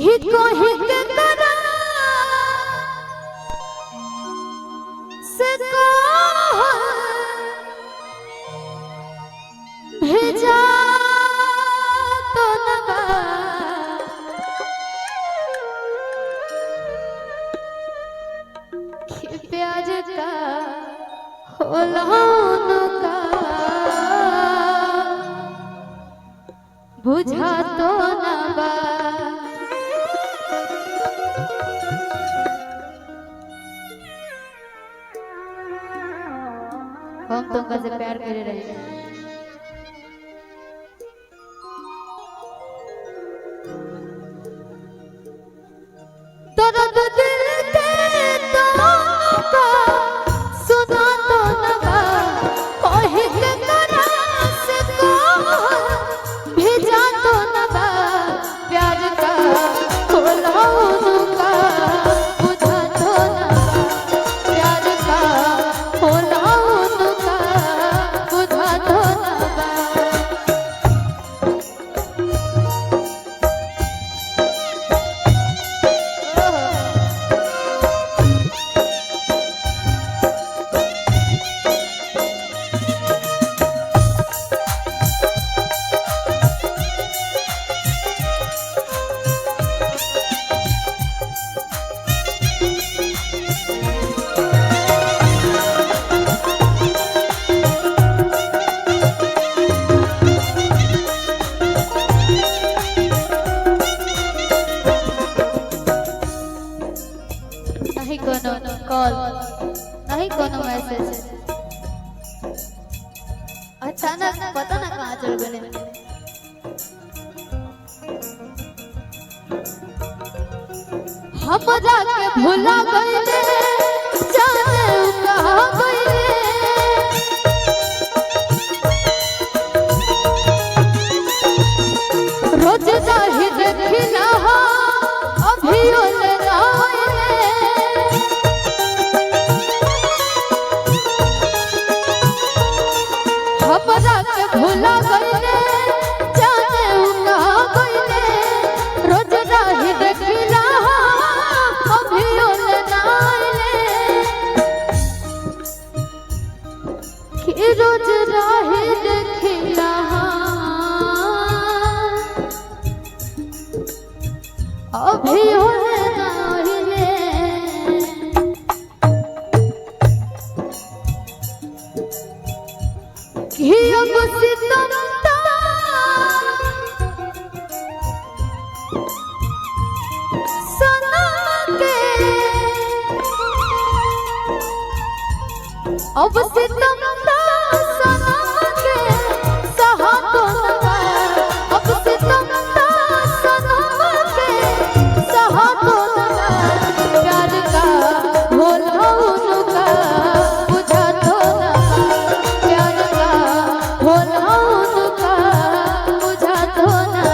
हिको हिक करा से भेजा तो नबा प्याज का होला उनका बुझा तो नबा हम तुमका से प्यार करे रहे दर्द दिल के दोनों का सुना तो नबा कहे के करा से को भेजा तो नबा प्यार का खोला उनका बुझा तो नबा प्यार का खोला उनका बुझा तो नबा नहीं कोनो कॉल नहीं कोनो मैसेज अचानक पता ना कहाँ चल गए हम जाके भुला गए जाने कहाँ गए रोज जाहि देखिना अभी ओले भूला गईले जाने कहाँ गईले रोज राही देखिला अभी ओले नाइले कि रोज राही देखिला अभी ओले नाइले कि अब सितम सना के अब सितम सना के सहा तो नबा अब सितम सना के सहा तो नबा प्यार का होला उनका बुझा तो नबा प्यार का होला उनका बुझा तो नबा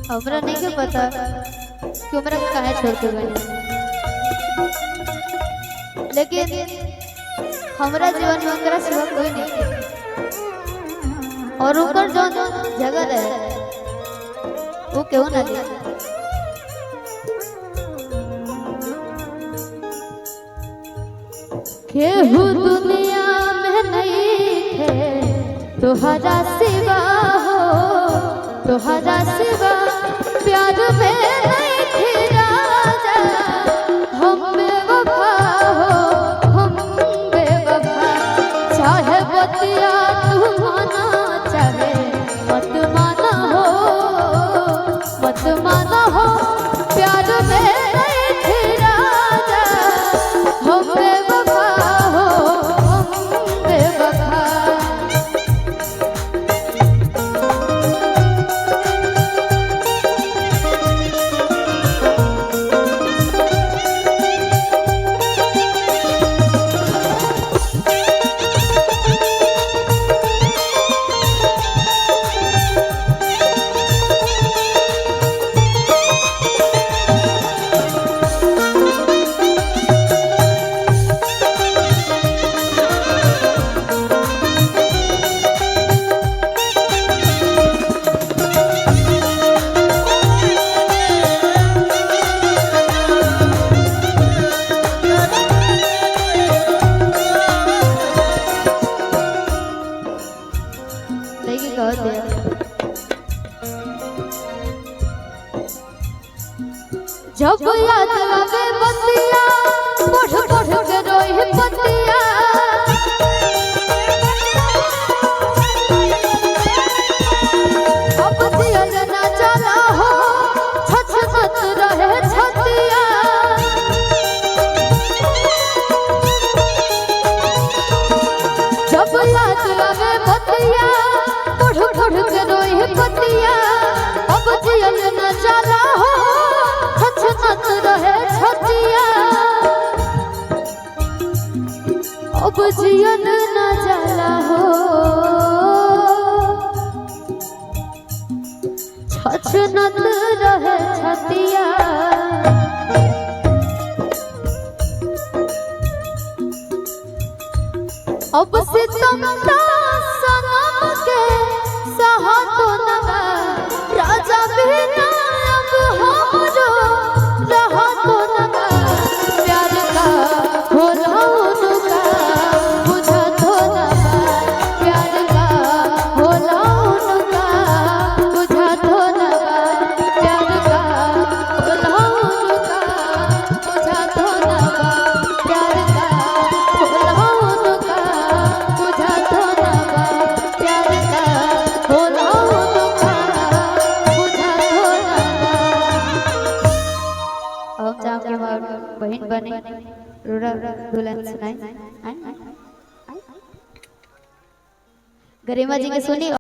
हमरा नहीं के पता कि हमरा काहे छोड़ के गए लेकिन हमरा जीवन में ओकरा सिवा कोई नहीं और ओकर जो जगह रहे वो क्यों ना दे केहू दुनिया में नहीं थे तुहरा सिवा हो तुहरा सिवा प्यार में नहीं थी राजा हम बेवफा हो हम बेवफा चाहे बतिया तू माना चाहे मत माना हो प्यार में नहीं थी राजा हम बेवफा हो हम कह दिया। जब याद आवे बतिया पढ़ पढ़ के रोई पतिया, अब जियल ना चला हो छछनत रहे छतिया। जब याद आवे बतिया पढ़ पढ़ के रोई पतिया, अब जियल ना चला हो छछनत रहे छतिया। अब जियल ना चला हो छछनत रहे छतिया। अब सितम सनम के सहा तो नवा, राजा बिना अब हमरो रहा तो नवा। प्यार का होला उनका बुझा तो नवा, प्यार का होला उनका बुझा तो नवा, प्यार का होला उनका बुझा तो नवा, प्यार का होला उनका बुझा तो नवा, प्यार का होला उनका बुझा तो नवा। अब जाम के बाद बहन बने रूरा दुल्हन सुनाई गरिमा जी के सुनी।